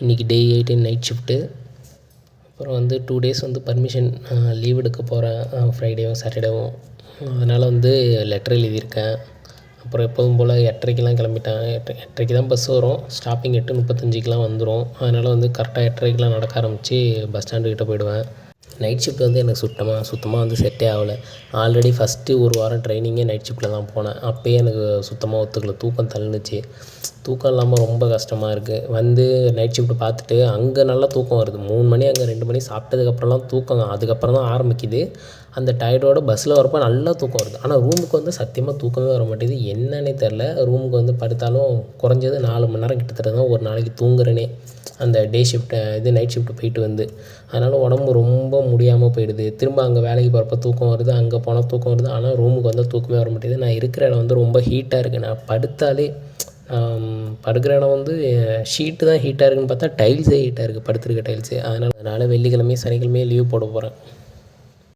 இன்றைக்கி டே 18 night shift. அப்புறம் வந்து 2 டேஸ் வந்து பர்மிஷன் லீவ் எடுக்க போகிறேன், ஃப்ரைடேவும் சாட்டர்டேவும். அதனால் வந்து லெட்டர் எழுதியிருக்கேன். அப்புறம் எப்போதும் போல் 8:30க்கெலாம் கிளம்பிட்டேன். 8:30க்கு தான் பஸ் வரும். ஸ்டாப்பிங் 8:35க்கெலாம் வந்துடும். அதனால் வந்து கரெக்டாக 8:30க்கெலாம் நடக்க ஆரம்பித்து பஸ் ஸ்டாண்டுக்கிட்ட போயிடுவேன். நைட் ஷிஃப்ட் வந்து எனக்கு சுத்தமாக வந்து செட்டே ஆகலை. ஆல்ரெடி ஃபஸ்ட்டு ஒரு வாரம் ட்ரைனிங்கே நைட் ஷிஃப்ட்டில் தான் போனேன். அப்போயே எனக்கு சுத்தமாக ஒத்துக்கல. தூக்கம் தள்ளுனுச்சு. தூக்கம் இல்லாமல் ரொம்ப கஷ்டமாக இருக்குது. வந்து நைட் ஷிஃப்ட்டு பார்த்துட்டு அங்கே நல்லா தூக்கம் வருது. 3 மணி அங்கே 2 மணி சாப்பிட்டதுக்கப்புறம்லாம் தூக்கம் அதுக்கப்புறம் தான் ஆரம்பிக்குது. அந்த டயர்டோட பஸ்ஸில் வரப்போ நல்லா தூக்கம் வருது. ஆனால் ரூமுக்கு வந்து சத்தியமாக தூக்கமே வர மாட்டேங்குது. என்னன்னே தெரில. ரூமுக்கு வந்து படுத்தாலும் குறைஞ்சது 4 மணி நேரம் கிட்டத்தட்ட தான் ஒரு நாளைக்கு தூங்குறேனே. அந்த டே ஷிஃப்ட்டு நைட் ஷிஃப்ட்டு போயிட்டு வந்து. அதனால் உடம்பு ரொம்ப முடியாமல் போயிடுது. திரும்ப அங்கே வேலைக்கு போகிறப்ப தூக்கம் வருது, அங்கே போனால் தூக்கம் வருது. ஆனால் ரூமுக்கு வந்தால் தூக்கமே வர மாட்டேங்குது. நான் இருக்கிற இடம் வந்து ரொம்ப ஹீட்டாக இருக்குது. நான் படுத்தாலே படுக்கிற இடம் வந்து ஷீட்டு தான் ஹீட்டாக இருக்குதுன்னு பார்த்தா டைல்ஸே ஹீட்டாக இருக்குது, படுத்துருக்க டைல்ஸு. அதனால் வெள்ளிக்கிழமையும் சனிக்கிழமையும் லீவ் போட போகிறேன்.